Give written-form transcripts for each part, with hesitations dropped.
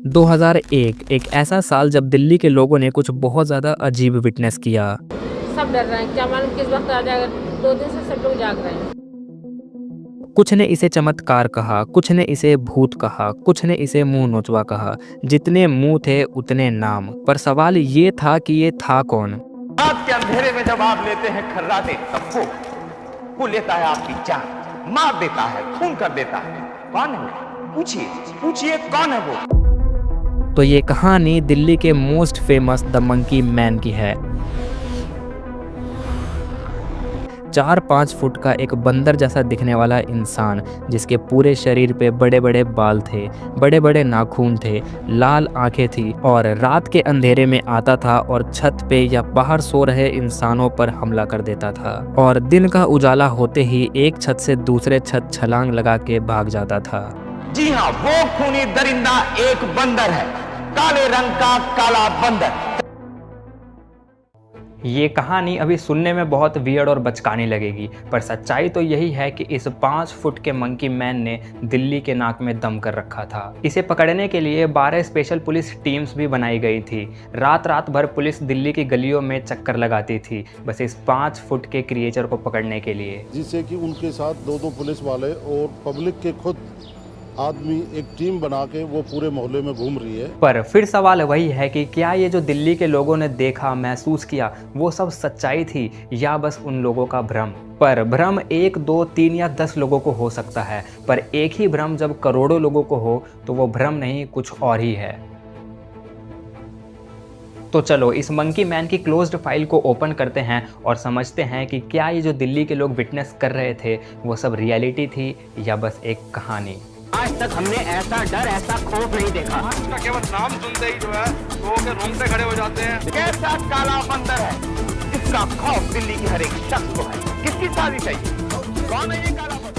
2001 एक ऐसा साल जब दिल्ली के लोगों ने कुछ बहुत ज़्यादा अजीब विटनेस किया। सब डर रहे हैं, क्या मालूम किस वक्त आ जाएगा। 2 दिन से सब लोग जाग रहे हैं। कुछ ने इसे चमत्कार कहा, कुछ ने इसे भूत कहा, कुछ ने इसे मुंह नोचवा कहा। जितने मुंह थे उतने नाम, पर सवाल ये था कि ये था कौन। रात के अंधेरे में जब आप लेते हैं खर्राटे, तब वो लेता है आपकी जान, मार देता है, खून कर देता है। कौन है वो? पूछिए पूछिए, कौन है वो? तो ये कहानी दिल्ली के most famous the monkey man की है। 4-5 फुट का एक बंदर जैसा दिखने वाला इंसान, जिसके पूरे शरीर पे बड़े बड़े बाल थे, बड़े बड़े नाखून थे, लाल आंखें थी और रात के अंधेरे में आता था और छत पे या बाहर सो रहे इंसानों पर हमला कर देता था और दिन का उजाला होते ही एक छत से दूसरे छत छलांग लगा के भाग जाता था। जी हाँ, वो खूनी दरिंदा एक बंदर है, काले रंग का काला बंदर। ये कहानी अभी सुनने में बहुत वियर्ड और बचकानी लगेगी, पर सच्चाई तो यही है कि इस 5 फुट के मंकी मैन ने दिल्ली के नाक में दम कर रखा था। इसे पकड़ने के लिए 12 स्पेशल पुलिस टीम्स भी बनाई गई थी। रात रात भर पुलिस दिल्ली की गलियों में चक्कर लगाती थी, बस इस 5 फुट के क्रिएचर को पकड़ने के लिए। जिससे कि उनके साथ 2-2 पुलिस वाले और पब्लिक के खुद आदमी एक टीम बना के वो पूरे मोहल्ले में घूम रही है। पर फिर सवाल वही है कि क्या ये जो दिल्ली के लोगों ने देखा, महसूस किया, वो सब सच्चाई थी या बस उन लोगों का भ्रम। पर भ्रम 1, 2, 3 या 10 लोगों को हो सकता है, पर एक ही भ्रम जब करोड़ों लोगों को हो तो वो भ्रम नहीं, कुछ और ही है। तो चलो इस मंकी मैन की क्लोज्ड फाइल को ओपन करते हैं और समझते हैं कि क्या ये जो दिल्ली के लोग विटनेस कर रहे थे वो सब रियलिटी थी या बस एक कहानी। आज तक हमने ऐसा डर, ऐसा खौफ नहीं देखा। इसका केवल नाम सुनते ही जो है लोगों के रोंगटे खड़े हो जाते हैं। कैसा काला बंदर है जिसका खौफ दिल्ली के हर एक शख्स को है? किसकी साजिश है ये? कौन है ये काला बंदर?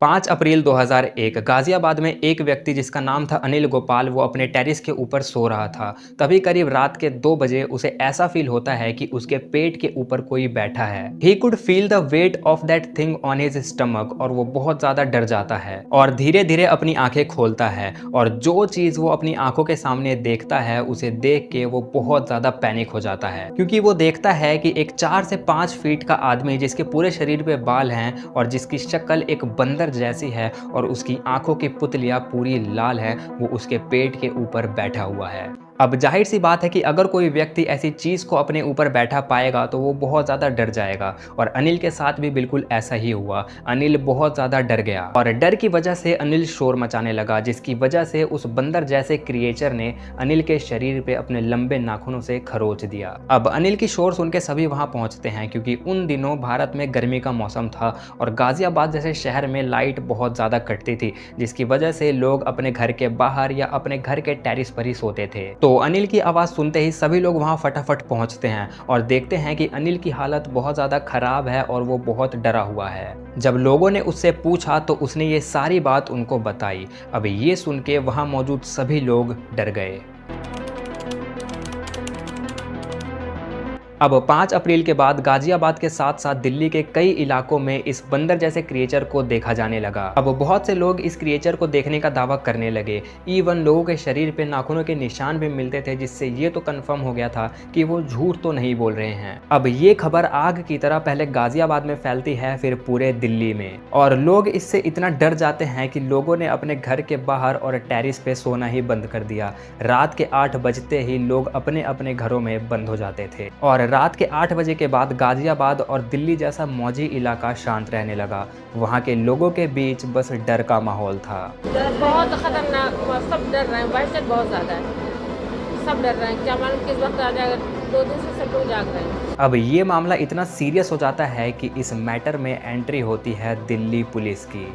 5 अप्रैल 2001 गाजियाबाद में एक व्यक्ति जिसका नाम था अनिल गोपाल, वो अपने टेरिस के ऊपर सो रहा था। तभी करीब रात के 2 बजे उसे ऐसा फील होता है कि उसके पेट के ऊपर कोई बैठा है। He could feel the weight of that thing on his stomach और वो बहुत ज्यादा डर जाता है और धीरे धीरे अपनी आंखें खोलता है और जो चीज वो अपनी आंखों के सामने देखता है उसे देख के वो बहुत ज्यादा पैनिक हो जाता है, क्योंकि वो देखता है कि एक 4 से 5 फीट का आदमी जिसके पूरे शरीर पे बाल हैं और जिसकी शक्ल एक बंदर जैसी है और उसकी आंखों की पुतलियां पूरी लाल है, वो उसके पेट के ऊपर बैठा हुआ है। अब जाहिर सी बात है कि अगर कोई व्यक्ति ऐसी चीज को अपने ऊपर बैठा पाएगा तो वो बहुत ज्यादा डर जाएगा और अनिल के साथ भी बिल्कुल ऐसा ही हुआ। अनिल बहुत ज्यादा डर गया और डर की वजह से अनिल शोर मचाने लगा, जिसकी वजह से उस बंदर जैसे क्रिएचर ने अनिल के शरीर पे अपने लंबे नाखूनों से खरोच दिया। अब अनिल की शोर सुन के सभी वहां पहुंचते हैं, क्योंकि उन दिनों भारत में गर्मी का मौसम था और गाजियाबाद जैसे शहर में लाइट बहुत ज्यादा कटती थी, जिसकी वजह से लोग अपने घर के बाहर या अपने घर के टेरिस पर ही सोते थे। तो अनिल की आवाज सुनते ही सभी लोग वहां फटाफट पहुंचते हैं और देखते हैं कि अनिल की हालत बहुत ज्यादा खराब है और वो बहुत डरा हुआ है। जब लोगों ने उससे पूछा तो उसने ये सारी बात उनको बताई। अब ये सुन के वहां मौजूद सभी लोग डर गए। अब 5 अप्रैल के बाद गाजियाबाद के साथ साथ दिल्ली के कई इलाकों में इस बंदर जैसे क्रिएचर को देखा जाने लगा। अब बहुत से लोग इस क्रिएचर को देखने का दावा करने लगे। इवन लोगों के शरीर पे नाखूनों के निशान भी मिलते थे, जिससे ये तो कंफर्म हो गया था कि वो झूठ तो नहीं बोल रहे हैं। अब ये खबर आग की तरह पहले गाजियाबाद में फैलती है, फिर पूरे दिल्ली में, और लोग इससे इतना डर जाते हैं कि लोगों ने अपने घर के बाहर और टेरिस पे सोना ही बंद कर दिया। रात के 8 बजते ही लोग अपने अपने घरों में बंद हो जाते थे और रात के 8 बजे के बाद गाजियाबाद और दिल्ली जैसा मौजी इलाका शांत रहने लगा। वहाँ के लोगों के बीच बस डर का माहौल था। बहुत खतरनाक, सब डर रहे हैं, वहशत बहुत ज्यादा है। सब डर रहे हैं, क्या मालूम किस वक्त आ जाएगा। 2 दिन से सब लोग जाग रहे हैं। अब ये मामला इतना सीरियस हो जाता है कि इस मैटर में एंट्री होती है दिल्ली पुलिस की।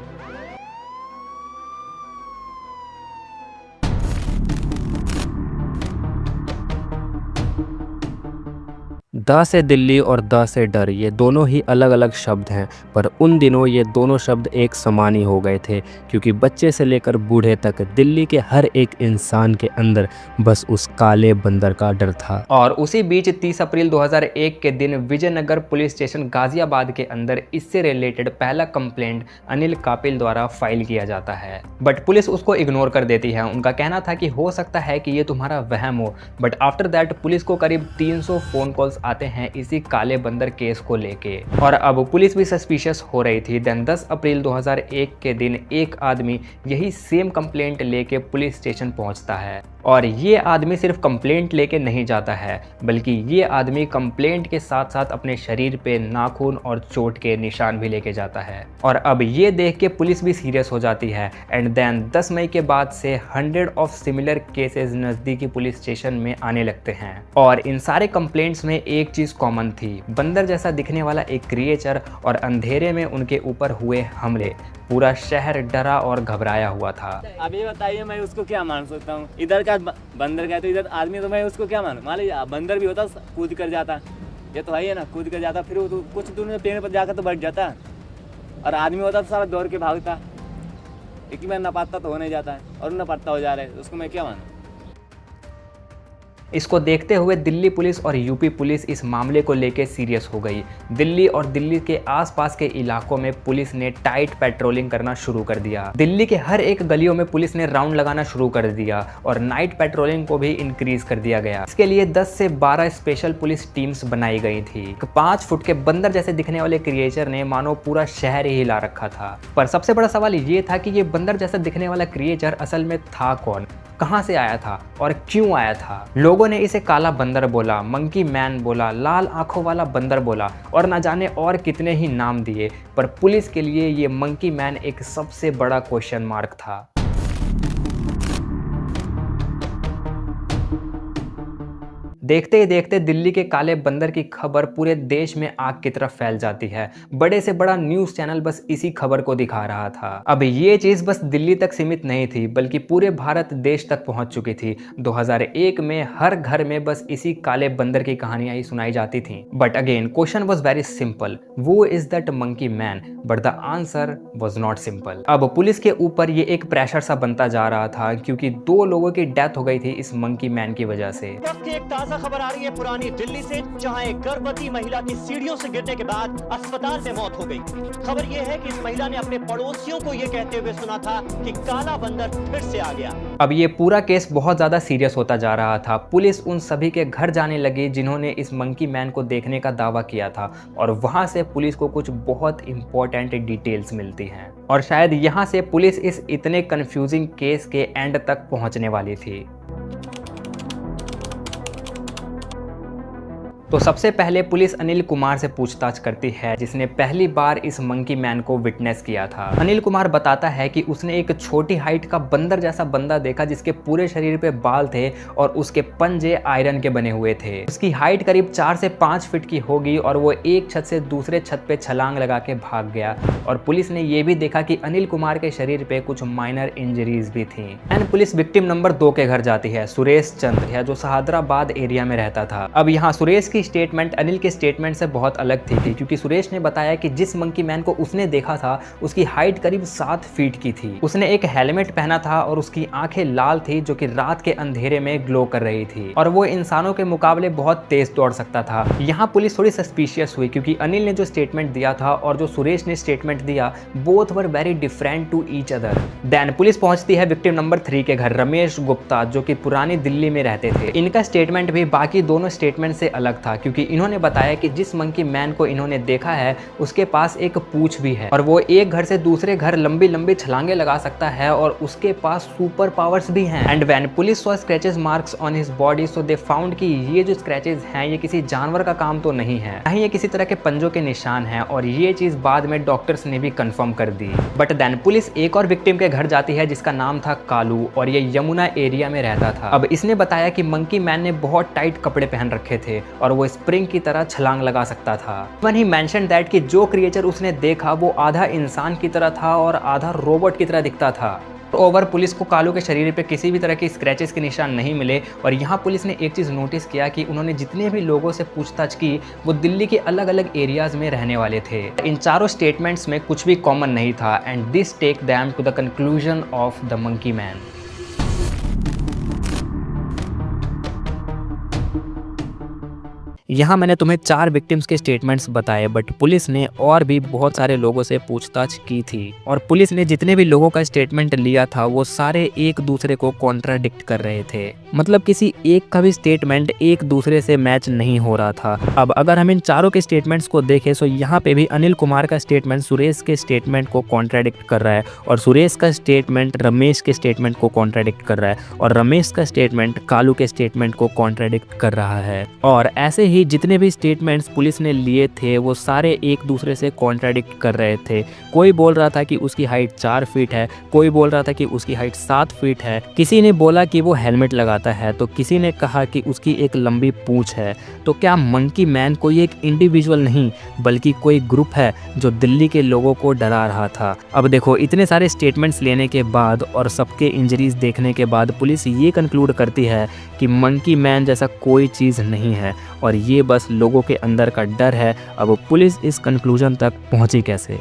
द से दिल्ली और द से डर ये दोनों ही अलग अलग शब्द हैं, पर उन दिनों ये दोनों शब्द एक समान ही हो गए थे, क्योंकि बच्चे से लेकर बूढ़े तक दिल्ली के हर एक इंसान के अंदर बस उस काले बंदर का डर था। और उसी बीच 30 अप्रैल 2001 के दिन विजयनगर पुलिस स्टेशन गाजियाबाद के अंदर इससे रिलेटेड पहला कंप्लेंट अनिल कापिल द्वारा फाइल किया जाता है, बट पुलिस उसको इग्नोर कर देती है। उनका कहना था कि हो सकता है कि ये तुम्हारा वहम हो, बट आफ्टर दैट पुलिस को करीब 300 फोन कॉल्स आते हैं इसी काले बंदर केस को लेके, और अब पुलिस भी सस्पिशियस हो रही थी। देन 10 अप्रैल 2001 के दिन एक आदमी यही सेम कंप्लेंट लेके पुलिस स्टेशन पहुंचता है, और ये आदमी सिर्फ कंप्लेंट लेके नहीं जाता है, बल्कि ये आदमी कंप्लेंट के साथ साथ अपने शरीर पे नाखून और चोट के निशान भी लेके जाता है। और अब ये देख के पुलिस भी सीरियस हो जाती है। एंड देन 10 मई के बाद से 100 ऑफ सिमिलर केसेस नज़दीकी पुलिस स्टेशन में आने लगते हैं, और इन सारे कंप्लेंट्स में एक चीज़ कॉमन थी, बंदर जैसा दिखने वाला एक क्रिएचर और अंधेरे में उनके ऊपर हुए हमले। पूरा शहर डरा और घबराया हुआ था। अब ये बताइए मैं उसको क्या मान सकता हूँ? इधर का बंदर का तो इधर आदमी, तो मैं उसको क्या मानूं? मान लीजिए बंदर भी होता कूद कर जाता, ये तो है ही ना, कूद कर जाता, फिर वो तो कुछ दूर में पेड़ पर जाकर तो बैठ जाता, और आदमी होता तो सारा दौड़ के भागता। एक बार नपाता तो हो नहीं जाता है, और नपाता हो जा रहा है, उसको मैं क्या मानूं? इसको देखते हुए दिल्ली पुलिस और यूपी पुलिस इस मामले को लेकर सीरियस हो गई। दिल्ली और दिल्ली के आसपास के इलाकों में पुलिस ने टाइट पेट्रोलिंग करना शुरू कर दिया। दिल्ली के हर एक गलियों में पुलिस ने राउंड लगाना शुरू कर दिया, और नाइट पेट्रोलिंग को भी इंक्रीज कर दिया गया। इसके लिए 10 से 12 स्पेशल पुलिस टीम्स बनाई गई थी। 5 फुट के बंदर जैसे दिखने वाले क्रिएचर ने मानो पूरा शहर ही हिला रखा था। पर सबसे बड़ा सवाल ये था कि ये बंदर जैसा दिखने वाला क्रिएचर असल में था कौन, कहां से आया था और क्यों आया था। लोगों ने इसे काला बंदर बोला, मंकी मैन बोला, लाल आंखों वाला बंदर बोला, और ना जाने और कितने ही नाम दिए, पर पुलिस के लिए ये मंकी मैन एक सबसे बड़ा क्वेश्चन मार्क था। देखते ही देखते दिल्ली के काले बंदर की खबर पूरे देश में आग की तरफ फैल जाती है। बड़े से बड़ा न्यूज़ चैनल बस इसी खबर को दिखा रहा था। अब ये चीज़ बस दिल्ली तक सीमित नहीं थी, बल्कि पूरे भारत देश तक पहुंच चुकी थी। 2001 में हर घर में बस इसी काले बंदर की कहानियां ही सुनाई जाती थीं। But again question was very simple, वो is that monkey man? But the answer was not simple. अब पुलिस के ऊपर ये एक प्रेशर सा बनता जा रहा था, क्योंकि 2 लोगों की डेथ हो गई थी इस मंकी मैन की वजह से। खबर आ रही है पुरानी दिल्ली से, जहां एक गर्भवती महिला की सीढ़ियों से गिरने के बाद अस्पताल में मौत हो गई। खबर यह है कि इस महिला ने अपने पड़ोसियों को यह कहते हुए सुना था कि काला बंदर फिर से आ गया। अब ये पूरा केस बहुत ज्यादा सीरियस होता जा रहा था। पुलिस उन सभी के घर जाने लगी जिन्होंने इस मंकी मैन को देखने का दावा किया था, और वहां से पुलिस को कुछ बहुत इंपॉर्टेंट डिटेल्स मिलती हैं, और शायद यहां से पुलिस इस इतने कंफ्यूजिंग केस के एंड तक पहुंचने वाली थी। तो सबसे पहले पुलिस अनिल कुमार से पूछताछ करती है, जिसने पहली बार इस मंकी मैन को विटनेस किया था। अनिल कुमार बताता है कि उसने एक छोटी हाइट का बंदर जैसा बंदा देखा, जिसके पूरे शरीर पे बाल थे और उसके पंजे आयरन के बने हुए थे। उसकी हाइट करीब 4 से 5 फीट की होगी, और वो एक छत से दूसरे छत पे छलांग लगा के भाग गया। और पुलिस ने ये भी देखा कि अनिल कुमार के शरीर पे कुछ माइनर इंजरीज भी थी। एंड पुलिस विक्टिम नंबर 2 के घर जाती है, सुरेश चंद्र, जो सहादराबाद एरिया में रहता था। अब यहाँ सुरेश की स्टेटमेंट अनिल के स्टेटमेंट से बहुत अलग थी, क्योंकि सुरेश ने बताया कि जिस मंकी मैन को उसने देखा था उसकी हाइट करीब 7 फीट की थी। उसने एक हेलमेट पहना था और उसकी आंखें लाल थी, जो कि रात के अंधेरे में ग्लो कर रही थी, और वो इंसानों के मुकाबले बहुत तेज दौड़ सकता था। यहाँ पुलिस थोड़ी सस्पिशियस हुई, क्योंकि अनिल ने जो स्टेटमेंट दिया था और जो सुरेश ने स्टेटमेंट दिया, both were very different to each other. Then police पहुंचती है विक्टिम नंबर 3 के घर, रमेश गुप्ता, जो कि पुरानी दिल्ली में रहते थे। इनका स्टेटमेंट भी बाकी दोनों स्टेटमेंट से अलग था, क्योंकि इन्होंने बताया कि जिस मंकी मैन को इन्होंने देखा है उसके पास एक पूंछ भी है, और वो एक घर से दूसरे घर लंबी लंबी छलांगे लगा सकता है, और उसके पास सुपर पावर्स भी हैं। And when police saw scratches marks on his body, so they found कि ये जो स्क्रैचेस हैं ये किसी जानवर का काम तो नहीं है, नहीं ये किसी तरह के पंजों के निशान हैं, और ये चीज बाद में डॉक्टर्स ने भी कंफर्म कर दी। बट देन पुलिस एक और विक्टिम के घर जाती है, जिसका नाम था कालू, और ये यमुना एरिया में रहता था। अब इसने बताया कि मंकी मैन ने बहुत टाइट कपड़े पहन रखे थे, और वो स्प्रिंग की तरह छलांग लगा सकता था। When he mentioned that कि जो क्रिएचर उसने देखा वो आधा इंसान की तरह था और आधा रोबोट की तरह दिखता था। ओवर पुलिस को कालू के शरीर पे किसी भी तरह के स्क्रैचेस के निशान नहीं मिले और यहाँ पुलिस ने एक चीज़ नोटिस किया कि उन्होंने जितने भी लोगों से पूछताछ की वो दिल्ली के अलग अलग एरियाज में रहने वाले थे। इन चारों स्टेटमेंट्स में कुछ भी कॉमन नहीं था and this take them to the conclusion of the monkey man. यहाँ मैंने तुम्हें 4 विक्टिम्स के स्टेटमेंट्स बताए, बट पुलिस ने और भी बहुत सारे लोगों से पूछताछ की थी और पुलिस ने जितने भी लोगों का स्टेटमेंट लिया था वो सारे एक दूसरे को कॉन्ट्राडिक्ट कर रहे थे। मतलब किसी एक का भी स्टेटमेंट एक दूसरे से मैच नहीं हो रहा था। अब अगर हम इन चारों के स्टेटमेंट्स को देखें तो यहाँ पे भी अनिल कुमार का स्टेटमेंट सुरेश के स्टेटमेंट को कॉन्ट्राडिक्ट कर रहा है और सुरेश का स्टेटमेंट रमेश के स्टेटमेंट को कॉन्ट्राडिक्ट कर रहा है और रमेश का स्टेटमेंट कालू के स्टेटमेंट को कॉन्ट्राडिक्ट कर रहा है। और ऐसे ही जितने भी स्टेटमेंट्स पुलिस ने लिए थे वो सारे एक दूसरे से कॉन्ट्राडिक्ट कर रहे थे। कोई बोल रहा था कि उसकी हाइट 4 फीट है, कोई बोल रहा था कि उसकी हाइट 7 फीट है, किसी ने बोला कि वो हेलमेट लगाता है, तो किसी ने कहा कि उसकी एक लंबी पूंछ है। तो क्या मंकी मैन कोई एक इंडिविजुअल नहीं बल्कि कोई ग्रुप है जो दिल्ली के लोगों को डरा रहा था? अब देखो, इतने सारे स्टेटमेंट्स लेने के बाद और सबके इंजरीज देखने के बाद पुलिस ये कंक्लूड करती है कि मंकी मैन जैसा कोई चीज़ नहीं है और ये बस लोगों के अंदर का डर है। अब पुलिस इस कंक्लूजन तक पहुंची कैसे?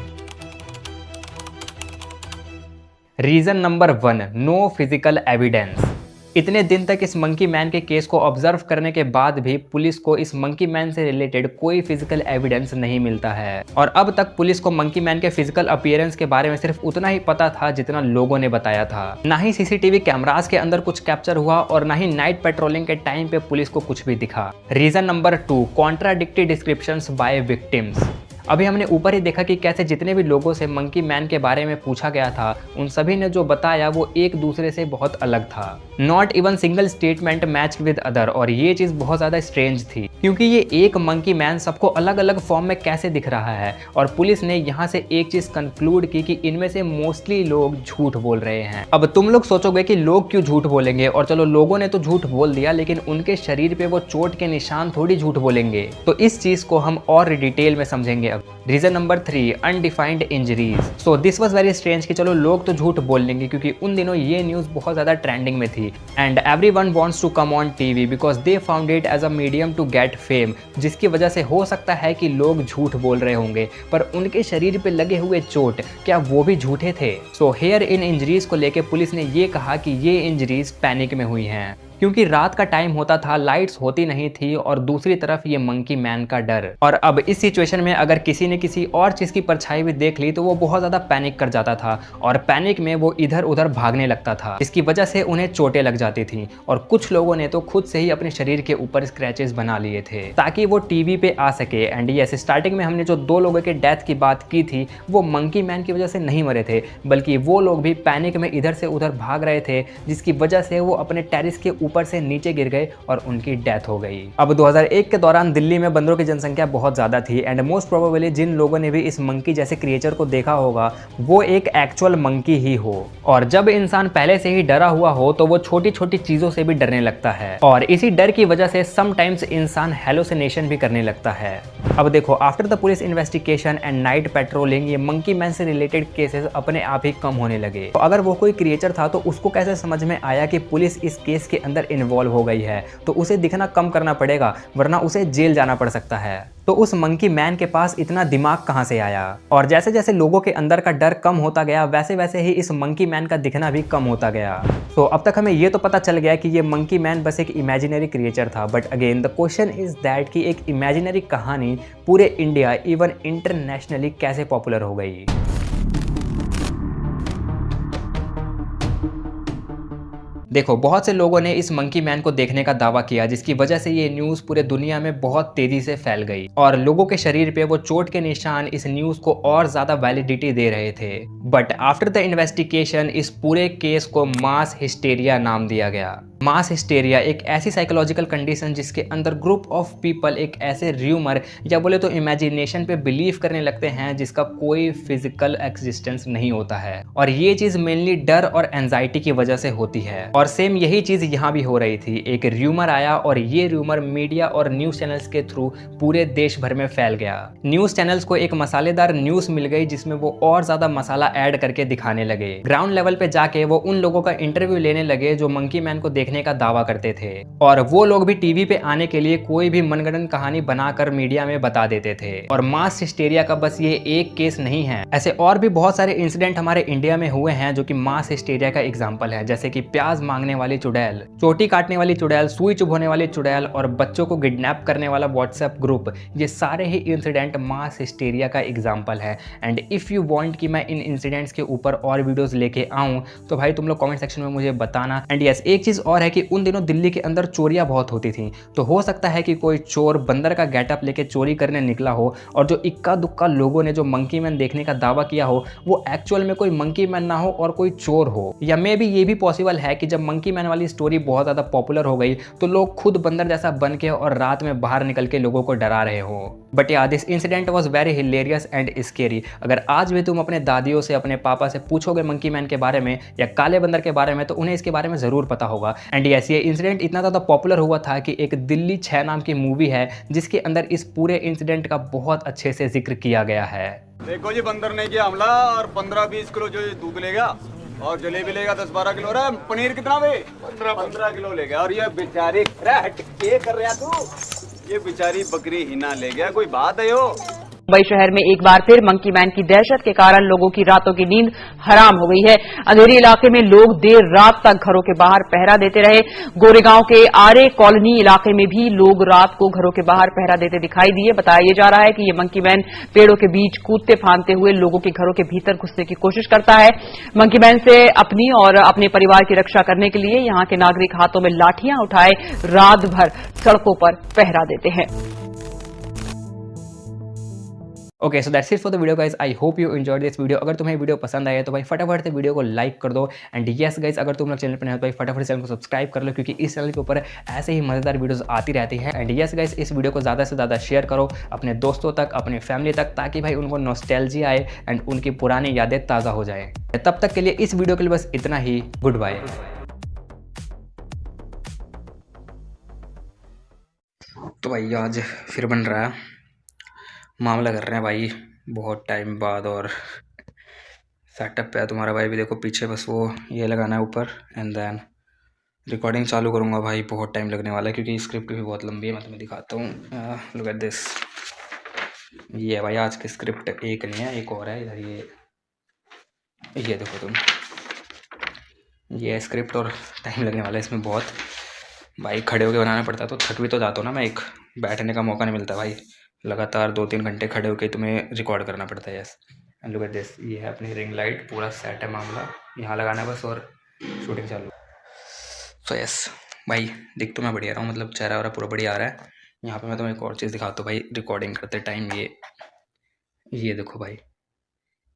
Reason number 1, no physical evidence. इतने दिन तक इस मंकी मैन के केस को ऑब्जर्व करने के बाद भी पुलिस को इस मंकी मैन से रिलेटेड कोई फिजिकल एविडेंस नहीं मिलता है और अब तक पुलिस को मंकी मैन के फिजिकल अपीयरेंस के बारे में सिर्फ उतना ही पता था जितना लोगों ने बताया था। ना ही सीसीटीवी कैमरास के अंदर कुछ कैप्चर हुआ और ना ही नाइट पेट्रोलिंग के टाइम पे पुलिस को कुछ भी दिखा। Reason number 2, contradictory descriptions by victims. अभी हमने ऊपर ही देखा कि कैसे जितने भी लोगों से मंकी मैन के बारे में पूछा गया था उन सभी ने जो बताया वो एक दूसरे से बहुत अलग था। Not even single statement matched with other. और ये चीज़ बहुत ज़्यादा स्ट्रेंज थी क्योंकि ये एक मंकी मैन सबको अलग अलग फॉर्म में कैसे दिख रहा है। और पुलिस ने यहाँ से एक चीज़ कंक्लूड की कि इनमें से मोस्टली लोग झूठ बोल रहे हैं। अब तुम लोग सोचोगे कि लोग क्यों झूठ बोलेंगे, और चलो लोगों ने तो झूठ बोल दिया लेकिन उनके शरीर पे वो चोट के निशान थोड़ी झूठ बोलेंगे। तो इस चीज़ को हम और डिटेल में समझेंगे। Reason number 3, undefined injuries. So this was very strange कि चलो लोग तो झूठ बोल लेंगे क्योंकि उन दिनों ये न्यूज़ बहुत ज़्यादा ट्रेंडिंग में थी and everyone wants to come on TV because they found it as a medium to get fame, जिसकी वजह से हो सकता है कि लोग झूठ बोल रहे होंगे पर उनके शरीर पे लगे हुए चोट क्या वो भी झूठे थे? सो हेयर इन इंजरीज को लेकर पुलिस ने ये कहा कि ये इंजरीज पैनिक में हुई हैं क्योंकि रात का टाइम होता था, लाइट्स होती नहीं थी और दूसरी तरफ ये मंकी मैन का डर। और अब इस सिचुएशन में अगर किसी ने किसी और चीज़ की परछाई भी देख ली तो वो बहुत ज़्यादा पैनिक कर जाता था और पैनिक में वो इधर उधर भागने लगता था, जिसकी वजह से उन्हें चोटें लग जाती थी। और कुछ लोगों ने तो खुद से ही अपने शरीर के ऊपर स्क्रैचेस बना लिए थे ताकि वो टीवी पे आ सके। एंड यस, स्टार्टिंग में हमने जो 2 लोगों के डेथ की बात की थी वो मंकी मैन की वजह से नहीं मरे थे बल्कि वो लोग भी पैनिक में इधर से उधर भाग रहे थे, जिसकी वजह से वो अपने टेरिस के ऊपर से नीचे गिर गए और उनकी डेथ हो गई। अब 2001 के दौरान दिल्ली में बंदरों की जनसंख्या बहुत ज़्यादा थी एंड मोस्ट प्रोबेबली जिन लोगों ने भी इस मंकी जैसे क्रिएचर को देखा होगा वो एक एक्चुअल मंकी ही हो। और जब इंसान पहले से ही डरा हुआ हो तो वो छोटी छोटी चीज़ों से भी डरने लगता है और इसी डर की वजह से समटाइम्स इंसान हेलोसिनेशन भी करने लगता है। अब देखो, after the police investigation and night patrolling ये मंकी मैन से रिलेटेड केसेस अपने आप ही कम होने लगे। तो अगर वो कोई क्रिएचर था तो उसको कैसे समझ में आया कि पुलिस इस केस के अंदर इन्वॉल्व हो गई है, तो उसे दिखना कम करना पड़ेगा वरना उसे जेल जाना पड़ सकता है। तो उस मंकी मैन के पास इतना दिमाग कहां से आया? और जैसे जैसे लोगों के अंदर का डर कम होता गया वैसे वैसे ही इस मंकी मैन का दिखना भी कम होता गया। तो अब तक हमें ये तो पता चल गया कि ये मंकी मैन बस एक इमेजिनरी क्रिएचर था, but again the question is that कि एक इमेजिनरी कहानी पूरे इंडिया इवन इंटरनेशनली कैसे पॉपुलर हो गई? देखो, बहुत से लोगों ने इस मंकी मैन को देखने का दावा किया जिसकी वजह से ये न्यूज़ पूरे दुनिया में बहुत तेजी से फैल गई और लोगों के शरीर पे वो चोट के निशान इस न्यूज़ को और ज़्यादा वैलिडिटी दे रहे थे। बट आफ्टर द इन्वेस्टिगेशन इस पूरे केस को मास हिस्टेरिया नाम दिया गया। मास हिस्टेरिया एक ऐसी साइकोलॉजिकल कंडीशन जिसके अंदर ग्रुप ऑफ पीपल एक ऐसे र्यूमर या बोले तो इमेजिनेशन पे बिलीव करने लगते हैं जिसका कोई फिजिकल एग्जिस्टेंस नहीं होता है, और ये चीज मेनली डर और एंजाइटी की वजह से होती है। और सेम यही चीज यहाँ भी हो रही थी। एक र्यूमर आया और ये र्यूमर मीडिया और न्यूज चैनल्स के थ्रू पूरे देश भर में फैल गया। न्यूज चैनल्स को एक मसालेदार न्यूज मिल गई जिसमें वो और ज्यादा मसाला ऐड करके दिखाने लगे। ग्राउंड लेवल पे जाके वो उन लोगों का इंटरव्यू लेने लगे जो मंकी मैन को देखने का दावा करते थे, और वो लोग भी टीवी पे आने के लिए कोई भी मनगढ़ंत कहानी बनाकर मीडिया में बता देते थे। और मास हिस्टेरिया का बस ये एक केस नहीं है, ऐसे और भी बहुत सारे इंसिडेंट हमारे इंडिया में हुए हैं जो कि मास हिस्टेरिया का एग्जांपल है, जैसे कि प्याज मांगने वाली चुड़ैल, चोटी काटने वाली चुड़ैल, सुई चुभोने वाली चुड़ैल और बच्चों को किडनैप करने वाला व्हाट्सएप ग्रुप। ये सारे ही इंसिडेंट मास हिस्टेरिया का एग्जाम्पल है। एंड इफ यू वांट कि मैं इन इंसिडेंट्स के ऊपर और वीडियोस लेके आऊं तो भाई तुम लोग कमेंट सेक्शन में मुझे बताना। एंड यस, एक चीज और है कि उन दिनों दिल्ली के अंदर चोरियां बहुत होती थी, तो हो सकता है कि कोई चोर बंदर का गेटअप लेके चोरी करने निकला हो और जो इक्का दुक्का लोगों ने जो मंकी मैन देखने का दावा किया हो वो एक्चुअल में कोई मंकी मैन ना हो और कोई चोर हो। या मे बी ये भी पॉसिबल है कि जब मंकी मैन वाली स्टोरी बहुत ज़्यादा पॉपुलर हो गई तो लोग खुद बंदर जैसा बन के और रात में बाहर निकल के लोगों को डरा रहे हो। बट या this incident was very hilarious and scary. अगर आज भी तुम अपने दादियों से, अपने पापा से पूछोगे मंकी मैन के बारे में या काले बंदर के बारे में तो उन्हें इसके बारे में ज़रूर पता होगा। एंड यस, ये इंसिडेंट इतना ज़्यादा पॉपुलर हुआ था कि एक दिल्ली 6 नाम की मूवी है जिसके अंदर इस पूरे इंसिडेंट का बहुत अच्छे से जिक्र किया गया है। देखो जी, बंदर ने किया हमला और 15-20 किलो जो दूध लेगा और जलेबी लेगा 10-12 किलो। अरे पनीर कितना बे? 15 किलो ले गया। और ये बेचारी क्या कर रहा तू? ये बेचारी बकरी हिना ले गया। कोई बात है यो? मुंबई शहर में एक बार फिर मंकी मैन की दहशत के कारण लोगों की रातों की नींद हराम हो गई है। अंधेरी इलाके में लोग देर रात तक घरों के बाहर पहरा देते रहे। गोरेगांव के आरे कॉलोनी इलाके में भी लोग रात को घरों के बाहर पहरा देते दिखाई दिए। बताया जा रहा है कि ये मंकी मैन पेड़ों के बीच कूदते फांदते हुए लोगों के घरों के भीतर घुसने की कोशिश करता है। मंकी मैन से अपनी और अपने परिवार की रक्षा करने के लिए यहां के नागरिक हाथों में लाठियां उठाए रात भर सड़कों पर पहरा देते हैं। Okay, so that's it for the video guys. I hope you enjoyed this video. अगर तुम्हें वीडियो पसंद आया तो भाई फटाफट से वीडियो को लाइक कर दो। एंड यस गाइस, अगर तुम लोग चैनल पर नए हो तो भाई फटाफट चैनल को सब्सक्राइब कर लो, क्योंकि इस चैनल के ऊपर ऐसे ही मजेदार वीडियोस आती रहती है। एंड यस गाइस, इस वीडियो को ज़्यादा से ज़्यादा शेयर करो अपने दोस्तों तक, अपने फैमिली तक, ताकि भाई उनको नॉस्टैल्जिया आए एंड उनकी पुरानी यादें ताज़ा हो जाए। तब तक के लिए इस वीडियो के लिए बस इतना ही। Good bye. तो भाई आज फिर बन रहा है, मामला कर रहे हैं भाई बहुत टाइम बाद, और सेटअप पे है तुम्हारा भाई भी। देखो पीछे बस वो ये लगाना है ऊपर, एंड देन रिकॉर्डिंग चालू करूँगा भाई। बहुत टाइम लगने वाला है क्योंकि स्क्रिप्ट भी बहुत लंबी है। मैं तुम्हें दिखाता हूँ, लुक एट दिस। ये है भाई आज की स्क्रिप्ट। एक नहीं है, एक और है इधर। ये देखो तुम, ये स्क्रिप्ट और टाइम लगने वाला है इसमें बहुत। भाई खड़े होकर बनाना पड़ता है तो थक भी तो जाता हूँ ना मैं, एक बैठने का मौका नहीं मिलता भाई। लगातार 2-3 घंटे खड़े होकर तुम्हें रिकॉर्ड करना पड़ता है। Yes, and look at this. ये है अपनी रिंग लाइट, पूरा सेट है मामला। यहाँ लगाना है बस और शूटिंग चालू। सो यस भाई, दिख तो मैं बढ़िया रहा हूँ, मतलब चेहरा वरा पूरा बढ़िया आ रहा है। यहाँ पे मैं तुम्हें एक और चीज़ दिखाता हूँ भाई रिकॉर्डिंग करते टाइम। ये देखो भाई,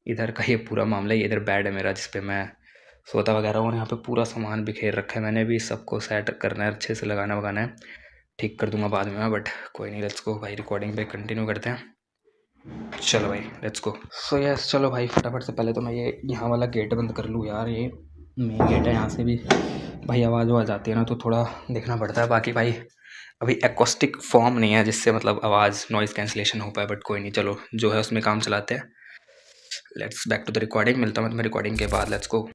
इधर का ये पूरा मामला। ये इधर बेड है मेरा जिस पे मैं सोता वगैरह हूँ, और यहाँ पे पूरा सामान बिखेर रखा है मैंने भी। सबको सेट करना है, अच्छे से लगाना वगाना है। ठीक कर दूंगा बाद में मैं, बट कोई नहीं। लेट्स गो भाई, रिकॉर्डिंग पे कंटिन्यू करते हैं। चलो भाई लेट्स गो। सो यस, चलो भाई फटाफट से पहले तो मैं ये यहाँ वाला गेट बंद कर लूँ यार। ये मेन गेट है, यहाँ से भी भाई आवाज़ आती है ना, तो थोड़ा देखना पड़ता है। बाकी भाई अभी एक्रोस्टिक फॉर्म नहीं है जिससे मतलब आवाज़ नॉइज़ कैंसिलेशन हो पाए, बट कोई नहीं, चलो जो है उसमें काम चलाते हैं। Let's back to the recording. मिलता हूँ मैं तुम्हें रिकॉर्डिंग के बाद। लेट्स गो।